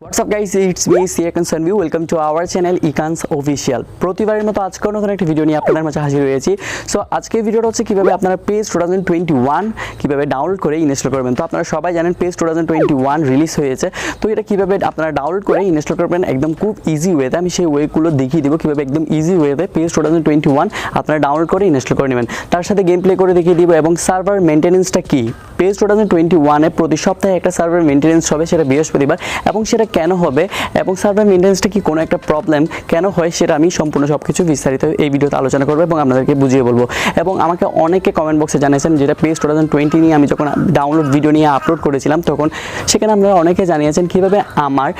What's up guys, it's me EkhanS Sanbi. Welcome to our channel EkhanS Official. প্রতিবারের মতো আজকেও নতুন একটা ভিডিও নিয়ে আপনাদের মাঝে হাজির হয়েছি। সো আজকের ভিডিওটা হচ্ছে কিভাবে আপনারা পেজ 2021 কিভাবে ডাউনলোড করে ইনস্টল করবেন। তো আপনারা সবাই জানেন পেজ 2021 রিলিজ হয়েছে। তো এটা কিভাবে আপনারা ডাউনলোড করে ইনস্টল করবেন একদম খুব ইজি ওয়েতে, আমি সেই ওয়েগুলো দেখিয়ে দেবো কিভাবে একদম ইজি ওয়েতে পেজ 2021 আপনারা ডাউনলোড করে ইনস্টল করে নেবেন। তার সাথে গেম প্লে করে দেখিয়ে দিব এবং সার্ভার মেইনটেনেন্সটা কি। পেজ 2021 প্রতি সপ্তাহে একটা সার্ভার মেইনটেনেন্স হবে, সেটা বৃহস্পতিবার, এবং সেটা কেন হবে এবং সার্ভার মেইনটেনেন্সটা কি কোনো একটা প্রবলেম কেন হয় সেটা আমি সম্পূর্ণ সবকিছু বিস্তারিত এই ভিডিওতে আলোচনা করব এবং আপনাদেরকে বুঝিয়ে বলবো। এবং আমাকে অনেকে কমেন্ট বক্সে জানিয়েছেন যেটা পেজ 2020 নিয়ে আমি যখন ডাউনলোড ভিডিও নিয়ে আপলোড করেছিলাম তখন সেখানে আপনারা অনেকে জানিয়েছেন কিভাবে আমার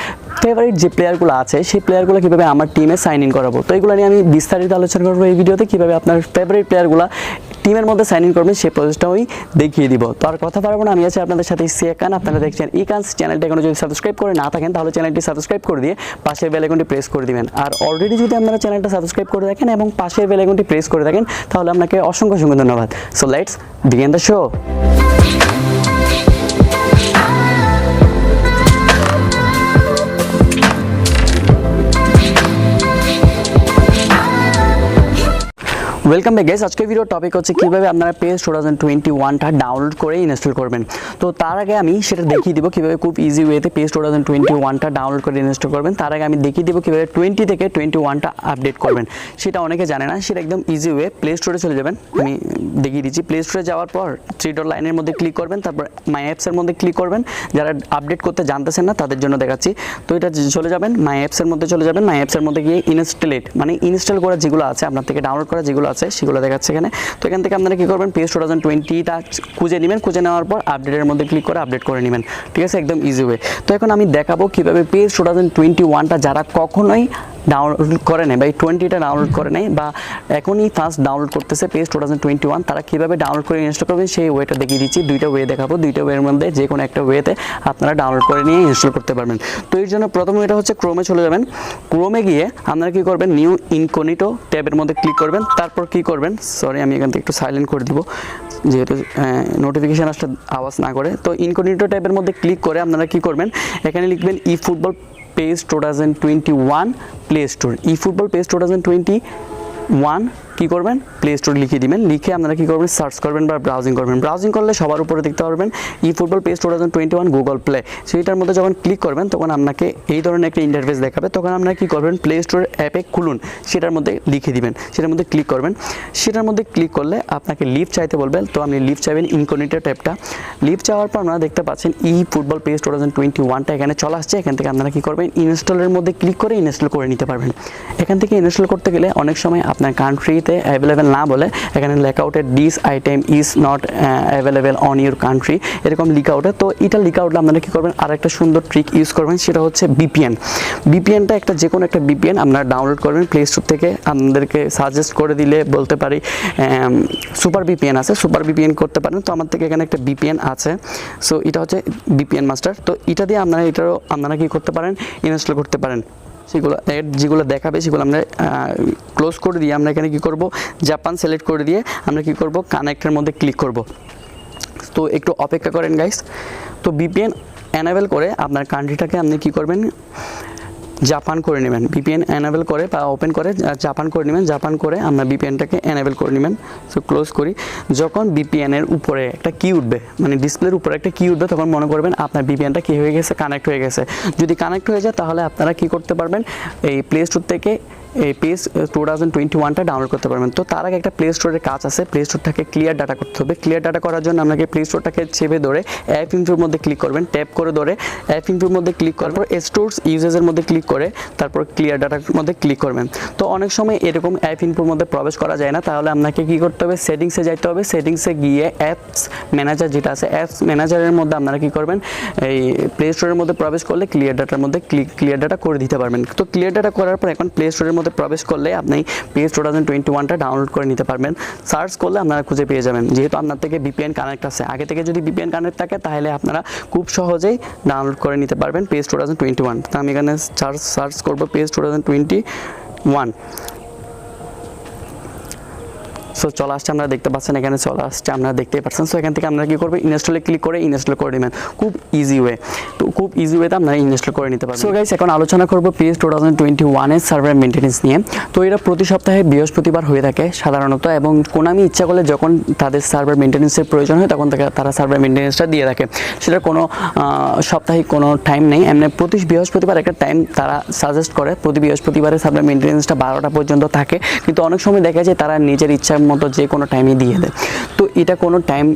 ফেভারিট যে প্লেয়ারগুলো আছে সেই প্লেয়ারগুলো কীভাবে আমার টিমে সাইন ইন করাবো। তো এগুলো নিয়ে আমি বিস্তারিত আলোচনা করবো এই ভিডিওতে, কীভাবে আপনার ফেভারিট প্লেয়ারগুলো টিমের মধ্যে সাইন ইন করবেন সেই প্রসেসটা আমি দেখিয়ে দিব। তো আর কথা পারবো না, আমি আছি আপনাদের সাথে EkhanS। আপনারা দেখছেন EkhanS চ্যানেলটা এখনো যদি সাবস্ক্রাইব করে না থাকেন তাহলে চ্যানেলটি সাবস্ক্রাইব করে দিয়ে পাশের বেল আইকনটি প্রেস করে দিবেন। আর অলরেডি যদি আপনারা চ্যানেলটা সাবস্ক্রাইব করে রাখেন এবং পাশের বেল আইকনটি প্রেস করে থাকেন তাহলে আপনাকে অসংখ্য অসংখ্য ধন্যবাদ। So let's begin the show. Welcome back guys. আজকের ভিডিওর টপিক হচ্ছে কিভাবে আপনারা পেজ 2021টা ডাউনলোড করে ইনস্টল করবেন। তো তার আগে আমি সেটা দেখিয়ে দিব কিভাবে খুব ইজি ওয়েতে পেজ 2021টা ডাউনলোড করে ইনস্টল করবেন। তার আগে আমি দেখিয়ে দিব কিভাবে 20 থেকে 21টা আপডেট করবেন। সেটা অনেকে জানে না, সেটা একদম ইজি ওয়ে। প্লে স্টোরে চলে যাবেন, আমি দেখিয়ে দিচ্ছি। প্লে স্টোরে যাওয়ার পর 3 ডট লাইনের মধ্যে ক্লিক করবেন, তারপর মাই অ্যাপসের মধ্যে ক্লিক করবেন। যারা আপডেট করতে জানতেছেন না তাদের জন্য দেখাচ্ছি। তো এটা চলে যাবেন, মাই অ্যাপসের মধ্যে চলে যাবেন। মাই অ্যাপসের মধ্যে গিয়ে ইনস্টলেট মানে ইনস্টল করা যেগুলো আছে আপনার থেকে ডাউনলোড করা যেগুলো আছে সেগুলো দেখাচ্ছে এখানে। তো এখান থেকে আপনারা কি করবেন, পেজ 2020টা খুঁজে নেবেন। খুঁজে নেওয়ার পর আপডেটের মধ্যে ক্লিক করে আপডেট করে নেবেন। ঠিক আছে, একদম ইজি ওয়ে। তো এখন আমি দেখাবো কিভাবে পেজ 2021টা যারা কখনোই ডাউনলোড করে নেয় বা এই 20টা ডাউনলোড করে নেয় বা এখনই ফার্স্ট ডাউনলোড করতেছে পেজ 2021, তারা কীভাবে ডাউনলোড করে ইনস্টল করবেন সেই ওয়েটা দেখিয়ে দিচ্ছি। দুইটা ওয়ে দেখাবো, দুইটা ওয়ের মধ্যে যে কোনো একটা ওয়েতে আপনারা ডাউনলোড করে নিয়ে ইনস্টল করতে পারবেন। তো এর জন্য প্রথম ওয়েটা হচ্ছে ক্রোমে চলে যাবেন। ক্রোমে গিয়ে আপনারা কী করবেন, নিউ ইনকগনিটো ট্যাবের মধ্যে ক্লিক করবেন। তারপর কী করবেন, সরি আমি এখান থেকে একটু সাইলেন্ট করে দিব যেহেতু নোটিফিকেশান আসলে আওয়াজ না করে। তো ইনকগনিটো ট্যাবের মধ্যে ক্লিক করে আপনারা কী করবেন, এখানে লিখবেন eFootball Pes 2021 play store. eFootball Pes 2021 কী করবেন, প্লে স্টোর লিখে দিবেন। লিখে আপনারা কী করবেন, সার্চ করবেন বা ব্রাউজিং করবেন। ব্রাউজিং করলে সবার উপরে দেখতে পারবেন eFootball Pes 2021 গুগল প্লে। সেইটার মধ্যে যখন ক্লিক করবেন তখন আপনাকে এই ধরনের একটা ইন্টারফেস দেখাবে। তখন আপনারা কী করবেন, প্লে স্টোর অ্যাপে খুলুন, সেটার মধ্যে লিখে দিবেন, সেটার মধ্যে ক্লিক করবেন। সেটার মধ্যে ক্লিক করলে আপনাকে লিভ চাইতে বলবেন। তো আপনি লিভ চাইবেন ইনকগনিটো ট্যাবটা। লিভ চাওয়ার পর আপনারা দেখতে পাচ্ছেন eFootball Pes 2021টা এখানে চলে আসছে। এখান থেকে আপনারা কী করবেন, ইনস্টলের মধ্যে ক্লিক করে ইনস্টল করে নিতে পারবেন। এখান থেকে ইনস্টল করতে গেলে অনেক সময় আপনার কান্ট্রি অ্যাভেলেবেল না বলে এখানে লেখা ওঠে this item is not available on your country, এরকম লেখা ওঠে। তো এটা লেখা উঠলে আপনারা কী করবেন, আর একটা সুন্দর ট্রিক ইউজ করবেন, সেটা হচ্ছে VPN। VPNটা একটা যে কোনো একটা VPN আপনারা ডাউনলোড করবেন প্লে স্টোর থেকে। আপনাদেরকে সাজেস্ট করে দিলে বলতে পারি সুপার VPN আছে, সুপার VPN করতে পারেন। তো আমার থেকে এখানে একটা VPN আছে, সো এটা হচ্ছে VPN মাস্টার। তো এটা দিয়ে আপনারা কী করতে পারেন, ইনস্টল করতে পারেন। সেগুলো অ্যাড যেগুলো দেখাবে সেগুলো আমরা ক্লোজ করে দিয়ে আমরা এখানে কী করব, জাপান সিলেক্ট করে দিয়ে আমরা কী করব, কানেক্টের মধ্যে ক্লিক করব। তো একটু অপেক্ষা করেন গাইস। তো VPN এনেবল করে আপনার কান্ট্রিটাকে আপনি কী করবেন, জাপান করে নেবেন। VPN এনেবল করে বা ওপেন করে জাপান করে নেবেন। জাপান করে আমরা VPNটাকে এনেবল করে নেবেন। সো ক্লোজ করি। যখন VPNের উপরে একটা কি উঠবে, মানে ডিসপ্লের উপরে একটা কি উঠবে, তখন মনে করবেন আপনার VPNটা কী হয়ে গেছে, কানেক্ট হয়ে গেছে। যদি কানেক্ট হয়ে যায় তাহলে আপনারা কী করতে পারবেন, এই প্লে স্টোর থেকে এই পেজ 2021টা ডাউনলোড করতে পারবেন। তো তার আগে একটা প্লে স্টোরের কাজ আছে, প্লে স্টোরটাকে ক্লিয়ার ডাটা করতে হবে। ক্লিয়ার ডাটা করার জন্য আপনাকে প্লে স্টোরটাকে চেপে ধরে অ্যাপ ইনফোর মধ্যে ক্লিক করবেন, ট্যাপ করে ধরে অ্যাপ ইনফোর মধ্যে ক্লিক করার পর স্টোরস ইউজেসের মধ্যে ক্লিক করে তারপর ক্লিয়ার ডাটার মধ্যে ক্লিক করবেন। তো অনেক সময় এরকম অ্যাপ ইনফোর মধ্যে প্রবেশ করা যায় না, তাহলে আপনাকে কী করতে হবে, সেটিংসে যাইতে হবে। সেটিংসে গিয়ে অ্যাপস ম্যানেজার যেটা আছে, অ্যাপস ম্যানেজারের মধ্যে আপনারা কী করবেন, এই প্লে স্টোরের মধ্যে প্রবেশ করলে ক্লিয়ার ডাটার মধ্যে ক্লিয়ার ডাটা করে দিতে পারবেন। তো ক্লিয়ার ডাটা করার পর এখন প্লে স্টোরের মধ্যে প্রবেশ করলে আপনি পেজ 2021টা ডাউনলোড করে নিতে পারবেন। সার্চ করলে আপনারা খুঁজে পেয়ে যাবেন, যেহেতু আপনার থেকে VPN কানেক্ট আছে। আগে থেকে যদি VPN কানেক্ট থাকে তাহলে আপনারা খুব সহজেই ডাউনলোড করে নিতে পারবেন পেজ 2021। তো আমি এখানে সার্চ করব পেজ 2021। সো চলে আসছে, আমরা দেখতে পাচ্ছেন এখানে চলে আসছে, আপনারা দেখতেই পাচ্ছেন। সো এখান থেকে আমরা কী করবো, ইনস্টলে ক্লিক করে ইনস্টল করে নেবেন, খুব ইজি ওয়ে। তো খুব ইজি ওয়েতে আপনারা ইনস্টল করে নিতে পারবেন। সো গাইস, এখন আলোচনা করবো PES 2021 সার্ভার মেনটেন্যান্স নিয়ে। তো এটা প্রতি সপ্তাহে বৃহস্পতিবার হয়ে থাকে সাধারণত, এবং কোনামি ইচ্ছা করলে যখন তাদের সার্ভার মেনটেন্যান্সের প্রয়োজন হয় তখন তারা সার্ভার মেনটেন্যান্সটা দিয়ে রাখে। সেটা কোনো সাপ্তাহিক কোনো টাইম নেই, এমনি প্রতি বৃহস্পতিবার একটা টাইম তারা সাজেস্ট করে। প্রতি বৃহস্পতিবারে সার্ভার মেনটেন্যান্সটা 12টা পর্যন্ত থাকে, কিন্তু অনেক সময় দেখা যায় তারা নিজের ইচ্ছার মতো যে কোনো টাইমে দিয়ে দেয়। তো এটা কোনো টাইম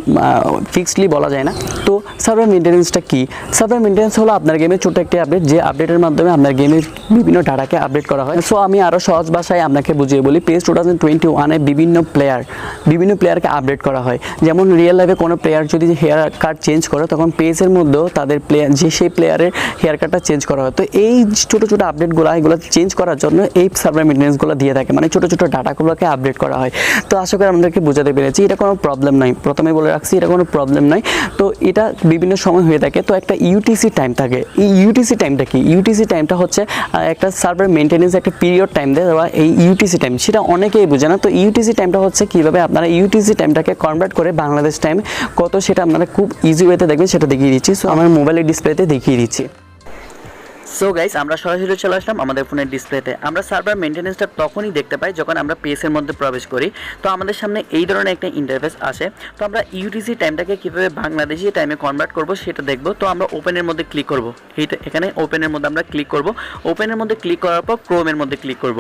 ফিক্সডলি বলা যায় না। তো সার্ভার মেনটেন্যান্সটা কি? সার্ভার মেনটেন্যান্স হলো আপনার গেমের ছোট একটি আপডেট, যে আপডেটের মাধ্যমে আপনার গেমের বিভিন্ন ডাটাকে আপডেট করা হয়। সো আমি আরও সহজ ভাষায় আপনাকে বুঝিয়ে বলি, PES 2021-এ বিভিন্ন প্লেয়ারকে আপডেট করা হয়। যেমন রিয়েল লাইফে কোনো প্লেয়ার যদি হেয়ার কাট চেঞ্জ করে, তখন PES-এর মধ্যেও তাদের সেই প্লেয়ারের হেয়ার কাটটা চেঞ্জ করা হয়। তো এই ছোটো ছোটো আপডেটগুলো এগুলো চেঞ্জ করার জন্য এই সার্ভার মেনটেন্যান্সগুলো দিয়ে থাকে, মানে ছোটো ছোটো ডাটাগুলোকে আপডেট করা হয়। তো আশা করি আমাদেরকে বোঝাতে পেরেছি, এটা কোনো প্রবলেম নয়, প্রথমে বলে রাখছি এটা কোনো প্রবলেম নয়। তো এটা বিভিন্ন সময় হয়ে থাকে। তো একটা ইউটিসি টাইম থাকে। এই ইউটিসি টাইমটা কি? ইউটিসি টাইমটা হচ্ছে একটা সার্ভার মেনটেন্যান্স একটা পিরিয়ড টাইম দেয়, এই ইউটিসি টাইম, সেটা অনেকেই বোঝে না। তো ইউটিসি টাইমটা হচ্ছে কীভাবে আপনারা ইউটিসি টাইমটাকে কনভার্ট করে বাংলাদেশ টাইম কত, সেটা আপনারা খুব ইজি ওয়েতে দেখবেন, সেটা দেখিয়ে দিচ্ছি। সো আমার মোবাইলের ডিসপ্লেতে দেখিয়ে দিচ্ছি। সো গাইস, আমরা সরাসরি চলে আসলাম আমাদের ফোনের ডিসপ্লেতে। আমরা সার্ভার মেনটেন্যান্সটা তখনই দেখতে পাই যখন আমরা PES-এর মধ্যে প্রবেশ করি। তো আমাদের সামনে এই ধরনের একটা ইন্টারফেস আসে। তো আমরা ইউটিসি টাইমটাকে কীভাবে বাংলাদেশি টাইমে কনভার্ট করব সেটা দেখব। তো আমরা ওপেনের মধ্যে ক্লিক করব, এখানে ওপেনের মধ্যে আমরা ক্লিক করব। ওপেনের মধ্যে ক্লিক করার পর ক্রোমের মধ্যে ক্লিক করব।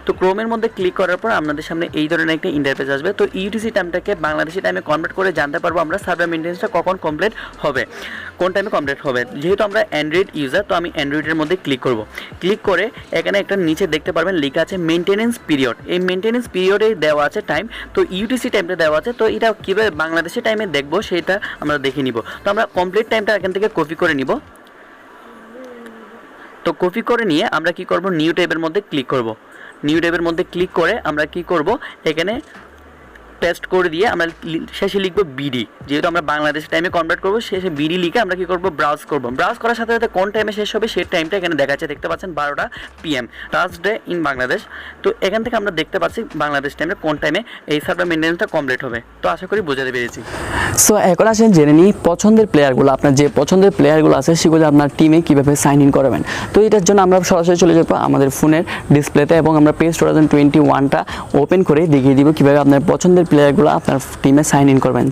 তো ক্রোমের মধ্যে ক্লিক করার পর আমাদের সামনে এই ধরনের একটা ইন্টারফেস আসবে। তো ইউটিসি টাইমটাকে বাংলাদেশি টাইমে কনভার্ট করে জানতে পারবো আমরা সার্ভার মেনটেন্যান্সটা কখন কমপ্লিট হবে, কোন টাইমে কমপ্লিট হবে। যেহেতু আমরা অ্যান্ড্রয়েড ইউজার, তো আমি অ্যান্ড্রয়েডের মধ্যে ক্লিক করব। ক্লিক করে এখানে একটা নিচে দেখতে পারবেন লেখা আছে মেনটেন্যান্স পিরিয়ড। এই মেনটেন্যান্স পিরিয়ডে দেওয়া আছে টাইম, তো ইউটিসি টাইমটা দেওয়া আছে। তো এটা কীভাবে বাংলাদেশি টাইমে দেখবো সেটা আমরা দেখে নিব। তো আমরা কমপ্লিট টাইমটা এখান থেকে কপি করে নিব। তো কপি করে নিয়ে আমরা কি করব, নিউ ট্যাবের মধ্যে ক্লিক করব। নিউ ট্যাবের মধ্যে ক্লিক করে আমরা কি করব, এখানে পেস্ট করে দিয়ে আমরা শেষে লিখবো বিডি। যেহেতু আমরা বাংলাদেশ টাইমে কনভার্ট করবো, শেষে বিডি লিখে আমরা কি করবো, ব্রাউজ করবো। ব্রাউজ করার সাথে সাথে কোন টাইমে শেষ হবে সেই টাইমটা এখানে দেখাচ্ছে, দেখতে পাচ্ছেন 12টা PM, থার্সডে ইন বাংলাদেশ। তো এখান থেকে আমরা দেখতে পাচ্ছি বাংলাদেশ টাইমে কোন টাইমে এই সার্ভার মেনটেন্যান্সটা কমপ্লিট হবে। তো আশা করি বোঝাতে পেরেছি। সো এখন আসেন জেনে নিই পছন্দের প্লেয়ারগুলো, আপনার যে পছন্দের প্লেয়ারগুলো আছে সেগুলো আপনার টিমে কীভাবে সাইন ইন করবেন। তো এটার জন্য আমরা সরাসরি চলে যাবো আমাদের ফোনের ডিসপ্লেতে, এবং আমরা PES 2021টা ওপেন করে দেখিয়ে দিব কীভাবে আপনার পছন্দের প্লেয়ারগুলো আপনার টিমে সাইন ইন করবেন।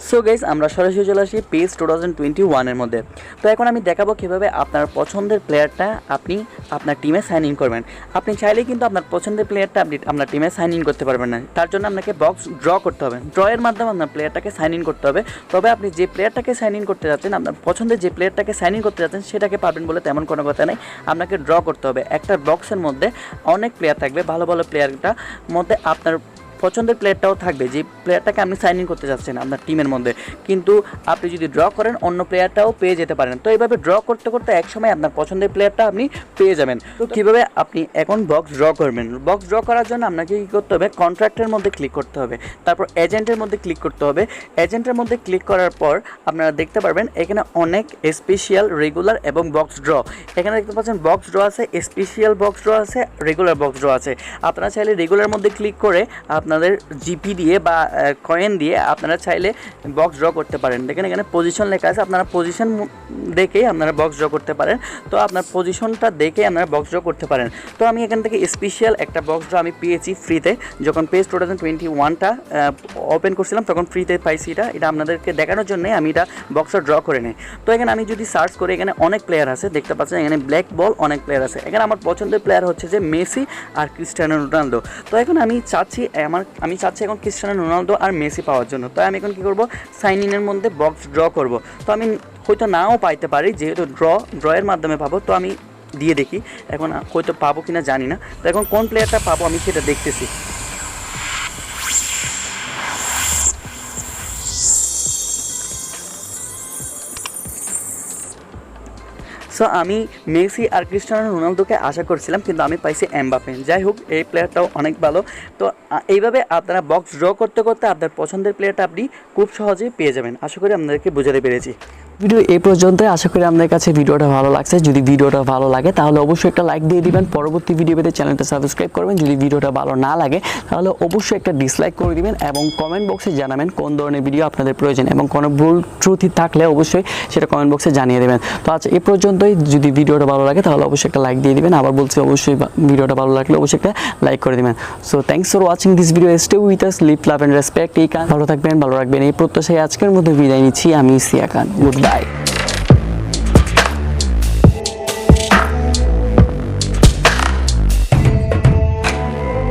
সো গাইস, আমরা সরাসরি চলে আসি PES 2021-এর মধ্যে। তো এখন আমি দেখাবো কীভাবে আপনার পছন্দের প্লেয়ারটা আপনি আপনার টিমে সাইন ইন করবেন। আপনি চাইলে কিন্তু আপনার পছন্দের প্লেয়ারটা আপনি আপনার টিমে সাইন ইন করতে পারবেন না, তার জন্য আপনাকে বক্স ড্র করতে হবে। ড্রয়ের মাধ্যমে আপনার প্লেয়ারটাকে সাইন ইন করতে হবে। তবে আপনি যে প্লেয়ারটাকে সাইন ইন করতে যাচ্ছেন, আপনার পছন্দের যে প্লেয়ারটাকে সাইন ইন করতে যাচ্ছেন সেটাকে পারবেন বলে তেমন কোনো কথা নেই। আপনাকে ড্র করতে হবে। একটা বক্সের মধ্যে অনেক প্লেয়ার থাকবে, ভালো ভালো প্লেয়ারটার মধ্যে আপনার পছন্দের প্লেয়ারটাও থাকবে, যে প্লেয়ারটাকে আপনি সাইন ইন করতে যাচ্ছেন আপনার টিমের মধ্যে। কিন্তু আপনি যদি ড্র করেন অন্য প্লেয়ারটাও পেয়ে যেতে পারেন। তো এইভাবে ড্র করতে করতে একসময় আপনার পছন্দের প্লেয়ারটা আপনি পেয়ে যাবেন। তো কীভাবে আপনি এখন বক্স ড্র করবেন? বক্স ড্র করার জন্য আপনাকে কী করতে হবে, কন্ট্রাক্টের মধ্যে ক্লিক করতে হবে, তারপর এজেন্টের মধ্যে ক্লিক করতে হবে। এজেন্টের মধ্যে ক্লিক করার পর আপনারা দেখতে পারবেন এখানে অনেক স্পেশাল, রেগুলার এবং বক্স ড্র। এখানে দেখতে পাচ্ছেন বক্স ড্র আছে, স্পেশাল বক্স ড্র আছে, রেগুলার বক্স ড্র আছে। আপনারা চাইলে রেগুলার মধ্যে ক্লিক করে আপনাদের জিপি দিয়ে বা কয়েন দিয়ে আপনারা চাইলে বক্স ড্র করতে পারেন। দেখেন এখানে পজিশন লেখা আছে, আপনারা পজিশন দেখেই আপনারা বক্স ড্র করতে পারেন। তো আপনার পজিশনটা দেখে আপনারা বক্স ড্র করতে পারেন। তো আমি এখান থেকে স্পেশাল একটা বক্স ড্র আমি পেয়েছি ফ্রিতে, যখন PES 2021টা ওপেন করছিলাম তখন ফ্রিতে পাইছি। এটা আপনাদেরকে দেখানোর জন্যই আমি এটা বক্সটা ড্র করে নিই। তো এখানে আমি যদি সার্চ করি, এখানে অনেক প্লেয়ার আছে, দেখতে পাচ্ছেন এখানে ব্ল্যাক বল অনেক প্লেয়ার আছে। এখানে আমার পছন্দের প্লেয়ার হচ্ছে যে মেসি আর ক্রিস্টিয়ানো রোনালদো। তো এখন আমি চাচ্ছি এখন ক্রিস্টিয়ানো রোনালদো আর মেসি পাওয়ার জন্য। তো আমি এখন কী করবো, সাইন ইনের মধ্যে বক্স ড্র করব। তো আমি হয়তো নাও পাইতে পারি, যেহেতু ড্রয়ের মাধ্যমে পাবো। তো আমি দিয়ে দেখি, এখন হয়তো পাবো কিনা জানি না। তো এখন কোন প্লেয়ারটা পাবো আমি সেটা দেখতেছি। সো আমি মেসি আর ক্রিস্টিয়ানো রোনালদোকে আশা করছিলাম, কিন্তু আমি পাইছি এমবাপে। যাই হোক, এই প্লেয়ারটাও অনেক ভালো। তো এইভাবে আপনারা বক্স ড্র করতে করতে আপনার পছন্দের প্লেয়ারটা আপনি খুব সহজেই পেয়ে যাবেন। আশা করি আপনাদেরকে বোঝাতে পেরেছি। ভিডিও এই পর্যন্তই। আশা করি আপনাদের কাছে ভিডিওটা ভালো লাগছে। যদি ভিডিওটা ভালো লাগে তাহলে অবশ্যই একটা লাইক দিয়ে দিবেন। পরবর্তী ভিডিও পেতে চ্যানেলটা সাবস্ক্রাইব করবেন। যদি ভিডিওটা ভালো না লাগে তাহলে অবশ্যই একটা ডিসলাইক করে দিবেন এবং কমেন্ট বক্সে জানাবেন কোন ধরনের ভিডিও আপনাদের প্রয়োজন এবং কোনো ভুল ত্রুটি থাকলে অবশ্যই সেটা কমেন্ট বক্সে জানিয়ে দেবেন। তো আচ্ছা, এই পর্যন্তই। যদি ভিডিওটা ভালো লাগে তাহলে অবশ্যই একটা লাইক দিয়ে দিবেন। আবার বলছি, অবশ্যই ভিডিওটা ভালো লাগলে অবশ্যই একটা লাইক করে দিবেন। So thanks for watching this video. Stay with us, live love and respect. ভালো থাকবেন, ভালো রাখবেন এই প্রত্যাশায় আজকের মধ্যে বিদায় নিচ্ছি। আমি এসটিহাক। Good bye.